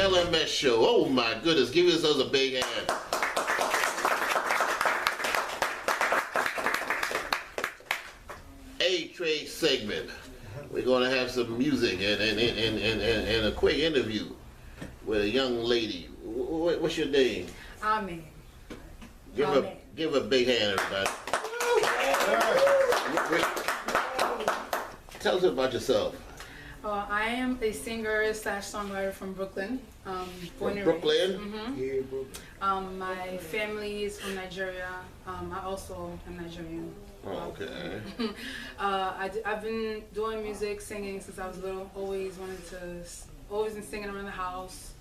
LMS show. Oh my goodness, give yourselves a big hand. A-Trade segment. We're going to have some music and a quick interview with a young lady. What's your name? Amen. Give a big hand, everybody. Tell us about yourself. I am a singer / songwriter from Brooklyn. From Brooklyn? Mm-hmm. Yeah, Brooklyn. My family is from Nigeria. I also am Nigerian. Oh, okay. I've been doing music, singing since I was little. Always been singing around the house.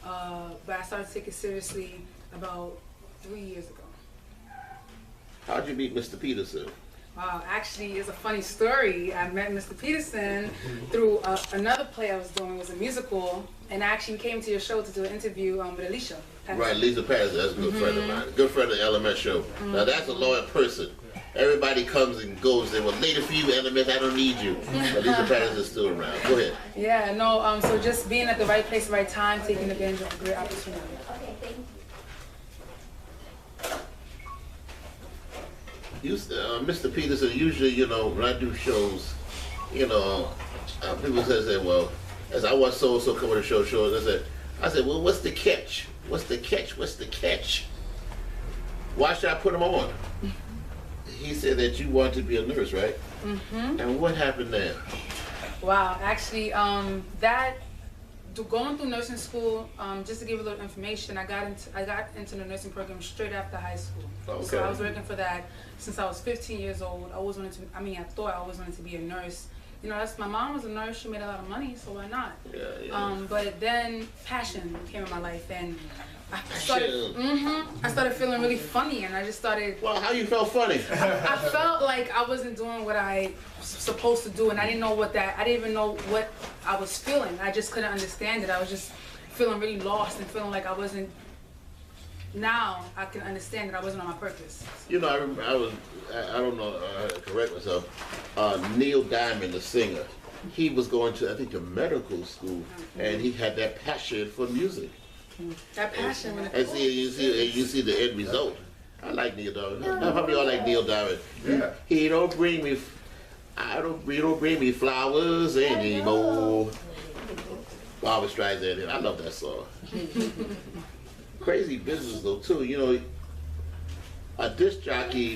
But I started to take it seriously about 3 years ago. How'd you meet Mr. Peterson? Wow, actually, it's a funny story. I met Mr. Peterson through another play I was doing. It was a musical, and I actually came to your show to do an interview with Alicia Patterson. Right, Lisa Patterson, that's a good friend of mine. A good friend of the LMS show. Now that's a loyal person. Everybody comes and goes. They were later for you, LMS, I don't need you. But Lisa Patterson is still around. Go ahead. Yeah, no, so just being at the right place, right time, taking advantage of a great opportunity. Okay, thank you. Mr. Peterson, usually, when I do shows, people say, well, as I watch so-and-so come on the show, I said, well, what's the catch? What's the catch? What's the catch? Why should I put him on? He said that you wanted to be a nurse, right? Mm-hmm. And what happened there? Wow, actually, going through nursing school, just to give you a little information, I got into the nursing program straight after high school. Okay. So I was working for that since I was 15 years old. I thought I always wanted to be a nurse. My mom was a nurse. She made a lot of money, so why not? Yeah. But then passion came in my life, and I started feeling really funny, and I just started. Well, how you felt funny? I felt like I wasn't doing what I was supposed to do, and I didn't even know what I was feeling. I just couldn't understand it. I was just feeling really lost and feeling like I wasn't. Now I can understand that I wasn't on my purpose. I remember I don't know, I had to correct myself. Neil Diamond, the singer, he was going to, I think, a medical school, and he had that passion for music. That passion. And you see the end result. I like Neil Diamond. How many of y'all like Neil Diamond? Yeah. He don't bring me flowers anymore. Barbra Streisand. I love that song. Crazy business though too. A disc jockey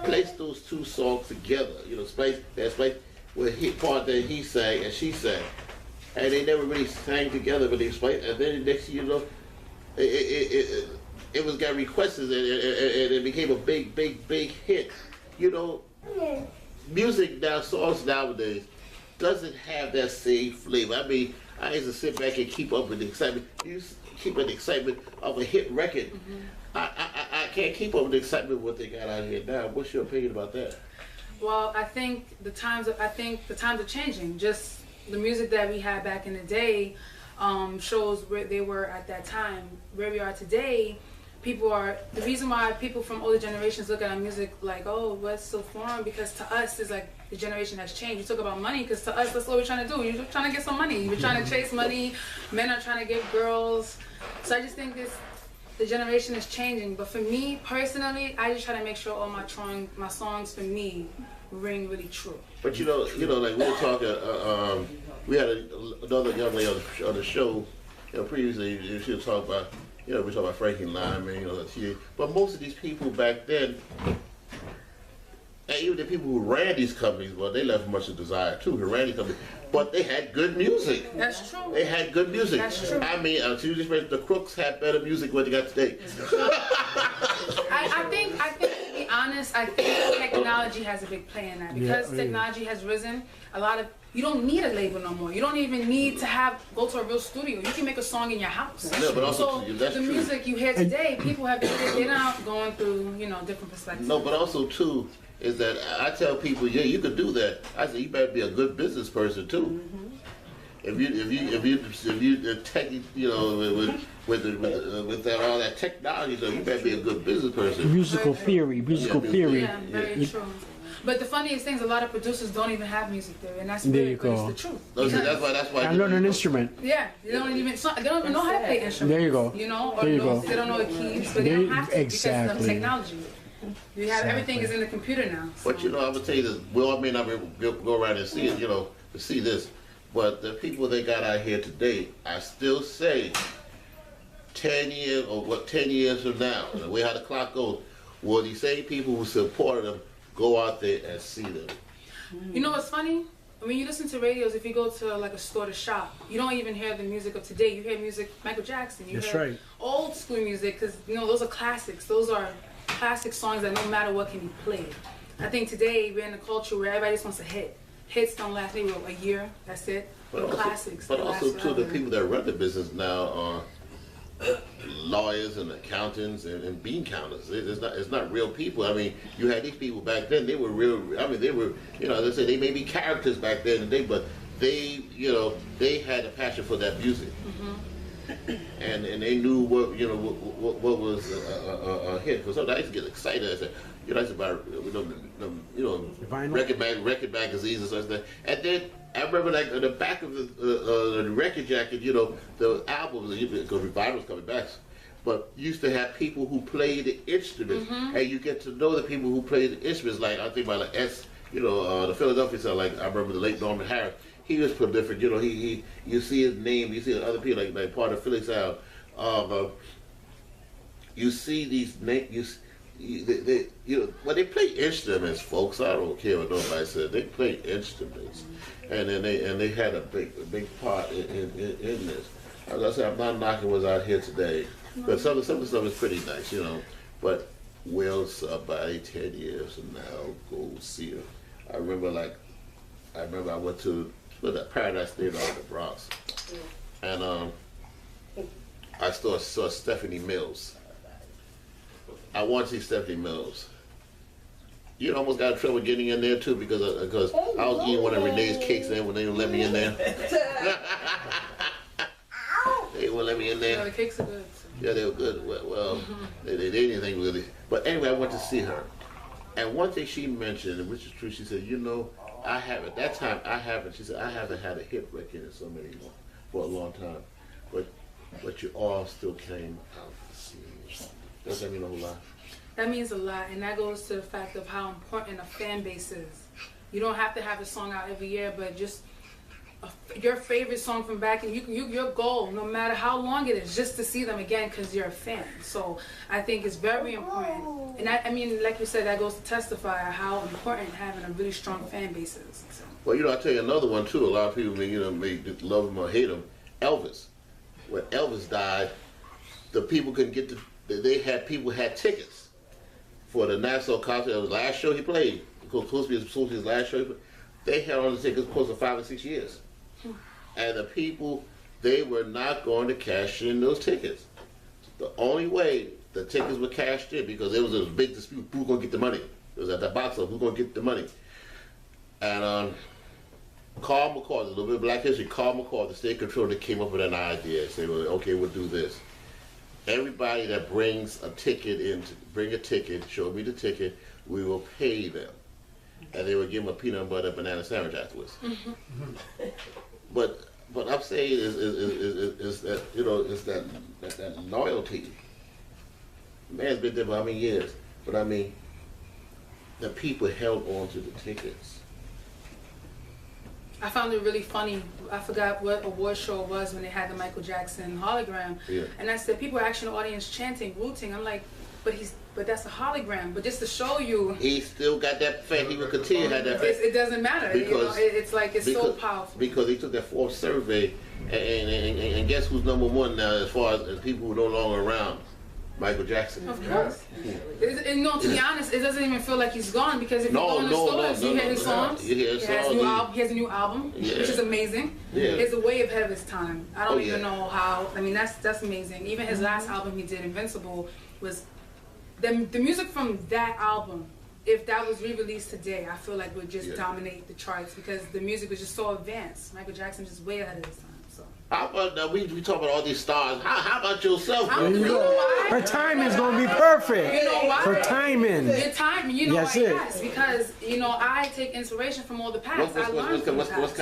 placed those two songs together. Spice where part that he sang and she sang. And they never really sang together, but they played. And then next thing you know, it was got requested, and it became a big hit. Music now, songs nowadays, doesn't have that same flavor. I mean, I used to sit back and keep up with the excitement. Keep the excitement of a hit record. Mm-hmm. I can't keep up with the excitement of what they got out here now. What's your opinion about that? Well, I think the times are changing. Just the music that we had back in the day shows where they were at that time. Where we are today, the reason why people from older generations look at our music like, oh, what's so foreign? Because to us, it's like the generation has changed. We talk about money because to us, that's what we're trying to do. You're trying to get some money. We're trying to chase money. Men are trying to get girls. So I just think the generation is changing. But for me, personally, I just try to make sure all my songs for me ring really true. But like we were talking, we had another young lady on the show, previously, she was talking about, we were talking about Frankie Lyman, but most of these people back then, and even the people who ran these companies, well, they left much to desire too, who ran these companies, but they had good music. That's true. They had good music. That's true. I mean, the Crooks had better music than what they got today. I think to be honest, I think technology has a big play in that. Because technology has risen, you don't need a label no more. You don't even need to go to a real studio. You can make a song in your house. No, but also that's the true. Music you hear today, people they're not going through, different perspectives. No, but also too, is that I tell people, yeah, you could do that. I say you better be a good business person too. Mm-hmm. If you tech, with that all that technology, so you better be a good business person. Musical theory. Yeah, very true. But the funniest thing is a lot of producers don't even have music theory, and that's There weird, you but go. it's the truth. No, see, that's why. I learned an instrument. Yeah, they don't even know how to play instruments. There you go. You know, or There you notes, go. they don't know the keys, but they There- don't have to because exactly. of technology. You have everything is in the computer now. So. But you know, I'm gonna tell you this. We all may not go around and see it, you know, to see this. But the people they got out here today, I still say, 10 years from now, the way how the clock goes, will these same people who supported them go out there and see them? You know what's funny? When you listen to radios, if you go to like a store to shop, you don't even hear the music of today. You hear music, Michael Jackson. You That's hear right. old school music, because you know those are classics. Those are classic songs that no matter what can be played. I think today we're in a culture where everybody just wants a hit. Hits don't last maybe a year. That's it. But classics. But they also last too, the forever. people that run the business now are lawyers and accountants and bean counters. It's not real people. I mean, you had these people back then. They were real. I mean, they were, you know, they say they may be characters back then and but they, you know, they had a passion for that music. And they knew what, you know, what was a hit. Because sometimes I used to get excited. I said, you know, I used to buy, Vinyl? record magazines and such like that. And then I remember like on the back of the record jacket, you know, the albums, because Revival was coming back. But used to have people who played the instruments, and you get to know the people who played the instruments. Like I think about like the Philadelphia side. Like I remember the late Norman Harris. He was prolific. You know, you see his name. You see other people like part of Philly sound. You see these names. They they play instruments, folks. I don't care what nobody said. They play instruments, and then they had a big part in this. As I said, I'm not knocking what's out here today, but some of the stuff is pretty nice, you know. But will somebody 10 years from now go see her? I remember I went to that Paradise Theater in the Bronx, and I saw Stephanie Mills. I want to see Stephanie Mills. You know, almost got in trouble getting in there too because I was eating one of Renee's cakes there when they didn't let me in there. They wouldn't let me in there. Yeah, the cakes are good. So. Yeah, they were good. Well, they didn't think really. But anyway, I went to see her, and one thing she mentioned, which is true, she said, you know, I haven't. That time I haven't. She said I haven't had a hit record in so many for a long time, but you all still came out to see me. Does that mean a whole lot? That means a lot, and that goes to the fact of how important a fan base is. You don't have to have a song out every year, but just your favorite song from back, and your goal, no matter how long it is, just to see them again because you're a fan. So I think it's very important, and I mean, like you said, that goes to testify how important having a really strong fan base is. So. Well, you know, I'll tell you another one too. A lot of people may love him or hate him. Elvis. When Elvis died, the people couldn't get to. People had tickets for the Nassau concert. It was the last show he played. It was supposed to be his last show. They had on the tickets close to 5 or 6 years, and the people, they were not going to cash in those tickets. The only way the tickets were cashed in, because there was a big dispute, who's going to get the money? It was at the box office, who's going to get the money? And Carl McCall, a little bit of Black history, Carl McCall, the state controller, came up with an idea. Say, well, okay, we'll do this. Everybody that brings a ticket in, bring a ticket, show me the ticket, we will pay them. And they would give them a peanut butter banana sandwich afterwards. But I'm saying is that, you know, is that loyalty. Man's been there for how many years? But I mean, the people held on to the tickets. I found it really funny. I forgot what award show it was when they had the Michael Jackson hologram. Yeah. And I said, people were actually in the audience chanting, rooting. I'm like, but that's a hologram. But just to show you, He still got that faith. He will continue to have that faith. it doesn't matter. Because- it's like it's so powerful. Because he took that fourth survey, and guess who's number one now as far as people who are no longer around? Michael Jackson. Of course. And no, to be honest, it doesn't even feel like he's gone, because if you go in the stores, you hear his songs. You hear his songs. He has a new album, which is amazing. Yeah. It's way ahead of his time. I don't even yeah. know how. I mean, that's amazing. Even his last album he did, Invincible, was the music from that album. If that was re-released today, I feel like would just dominate the charts, because the music was just so advanced. Michael Jackson was just way ahead of his time. So. How about now? We talk about all these stars. How about yourself? I'm- Bro? you know why? Her timing's gonna be perfect. You know why? Her timing. Your time, you know That's why? it. Yes, because you know I take inspiration from all the past. I learn from the past.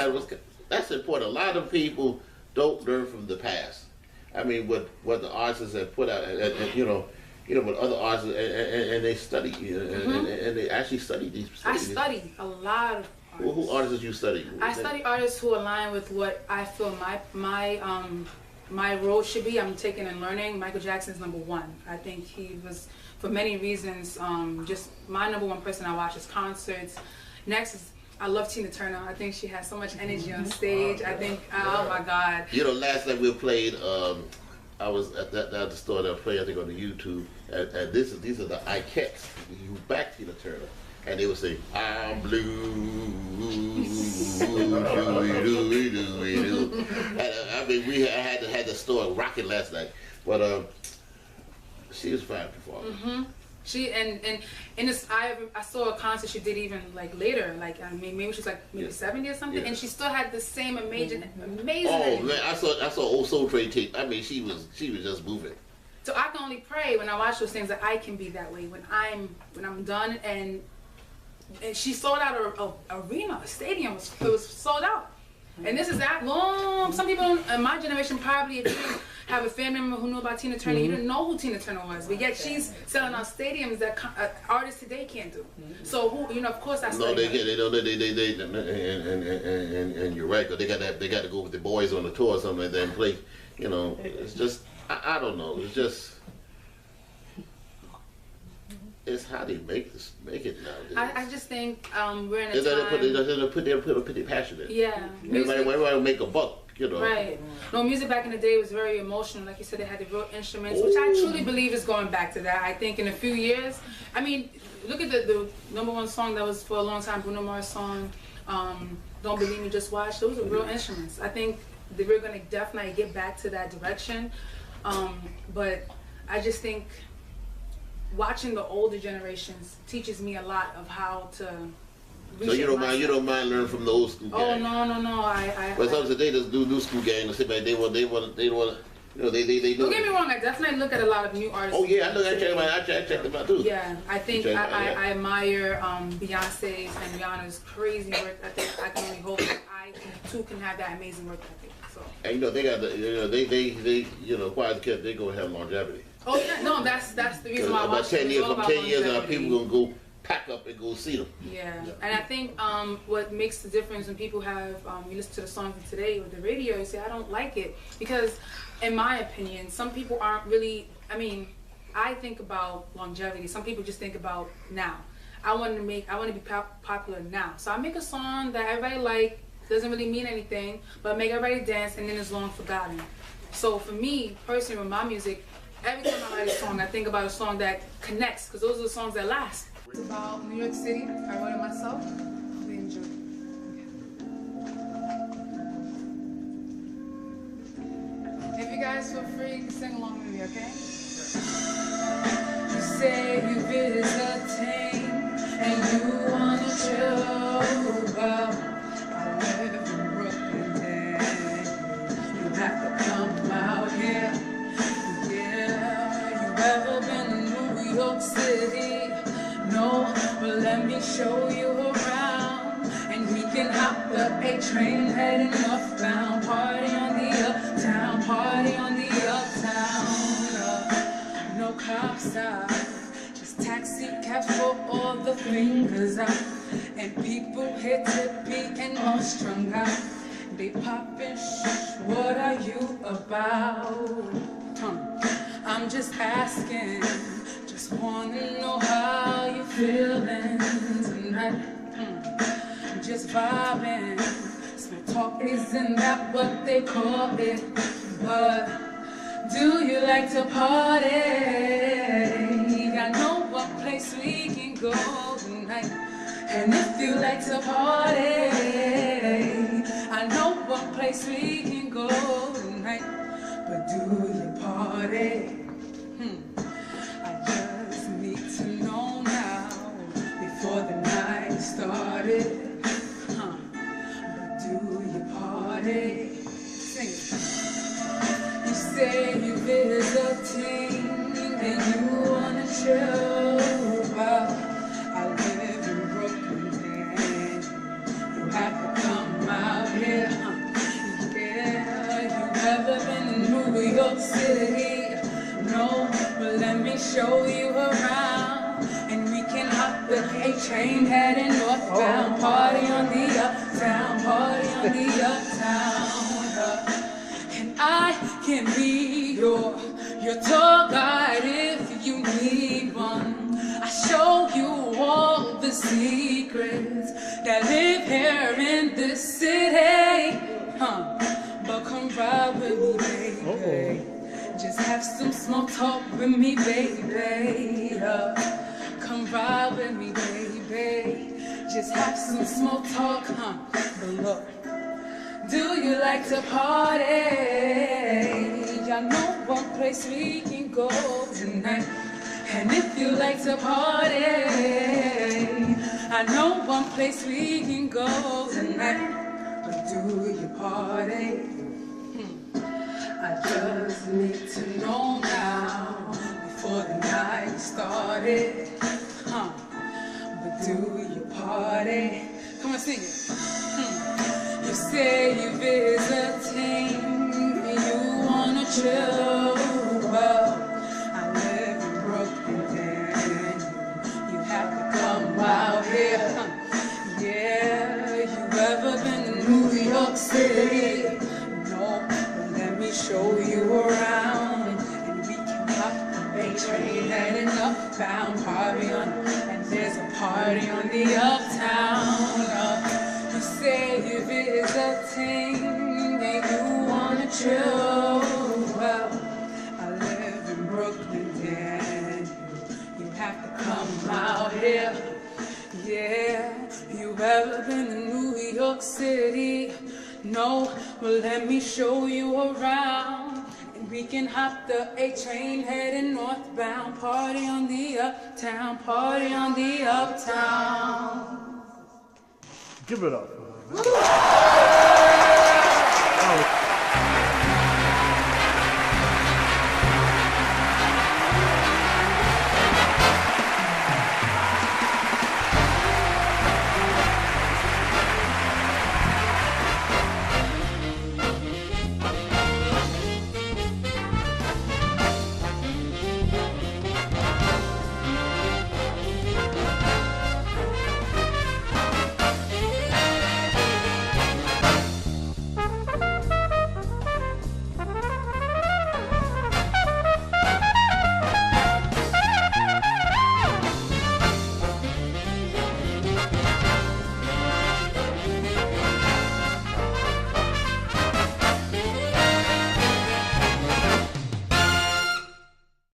That's important. A lot of people don't learn from the past. I mean, what the artists have put out, and you know, what other artists and they study, and they actually study these. I study a lot of artists. Who artists you study? I study artists who align with what I feel my role should be. I'm taking and learning. Michael Jackson's #1. I think he was, for many reasons, just my #1 person I watch his concerts. Next is, I love Tina Turner. I think she has so much energy on stage. I think, oh my God. You know, last night we played. I was at the store that I played. I think on the YouTube. And these are the Ikettes who back Tina Turner. And they would say, I'm blue, I mean, we had the store rocking last night, but she was fine performing. She and this, I saw a concert she did even like later, like I mean maybe she's like 70 or something, and she still had the same amazing. Oh energy. man, I saw old Soul Train tape. I mean, she was just moving. So I can only pray when I watch those things that I can be that way when I'm done. And she sold out a arena, a stadium. It was sold out. And this is that long. Some people in my generation probably, if you have a family member who knew about Tina Turner, you didn't know who Tina Turner was. But yet she's selling out stadiums that artists today can't do. So who, of course I No, they can't. They don't. And you're right. Cause they got to go with the boys on the tour or something like that and play. It's just I don't know. It's just. It's how they make it nowadays. I just think we're in a they time. put their passion in. Yeah. Everybody make a buck, Right. No, music back in the day was very emotional. Like you said, they had the real instruments, which I truly believe is going back to that. I think in a few years, I mean, look at the #1 song that was for a long time, Bruno Mars song, Don't Believe Me, Just Watch. Those are real instruments. I think that we're going to definitely get back to that direction. But I just think watching the older generations teaches me a lot of how to. So you don't mind learning from the old school gang? Oh no! But some today there's new school gang. They want. They don't get me wrong. I definitely look at a lot of new artists. Oh yeah, I check them out too. Yeah, I think I admire Beyonce's and Rihanna's crazy work ethic. I can only hope that I too can have that amazing work ethic. So. And they got the quiet kids. They gonna have longevity. Oh yeah, no, that's the reason why I about watch 10 years, from 10 years now, longevity. people gonna go pack up and go see them. Yeah, and I think what makes the difference when people have you listen to the songs of today with the radio, you say I don't like it because, in my opinion, some people aren't really. I mean, I think about longevity. Some people just think about now. I want to be popular now, so I make a song that everybody like. Doesn't really mean anything, but make everybody dance, and then it's long forgotten. So for me personally, with my music, every time I write a song, I think about a song that connects, because those are the songs that last. It's about New York City. I wrote it myself. Hope you enjoy. If you guys feel free, sing along with me, okay? You say you visiting and you wanna chill. Well, I live in Brooklyn, you have to come out here. Yeah, you ever been to New York City? No, but let me show you around. And we can hop the A train heading northbound. Party on the uptown, party on the uptown. No cops out, just taxi cabs for all the fingers out. And people hit tippy and all strung out. They poppin', shh, what are you about? I'm just asking, just wanna know how you feeling tonight. Just vibing, small talk, isn't that what they call it? But do you like to party? I know what place we can go tonight. And if you like to party, I know what place we can go tonight. But do you party? I just need to know now before the night started. But do you party? Sing it. show you around, and we can hop the A train heading northbound. Party on the uptown, party on the uptown. And I can be your tour guide if you need one. I show you all the secrets that live here in this city. But come ride with me, baby. Just have some small talk with me, baby. Come ride with me, baby. Just have some small talk, But look, do you like to party? I know one place we can go tonight. And if you like to party, I know one place we can go tonight. But do you party? I just need to know now before the night started. But do you party? Come on, sing it. You say you're visiting, you wanna chill. Well, I live in Brooklyn, and you have to come out here. Yeah, you ever been to New York City? No, but let me show you around, and we can hop a train heading upbound. Party on, and there's a party on the uptown. You say you're visiting, and you wanna chill. Well, I live in Brooklyn, and you have to come out here. Yeah, you ever been to New York City? No, well let me show you around, and we can hop the A train heading northbound. Party on the uptown, party on the uptown. Give it up.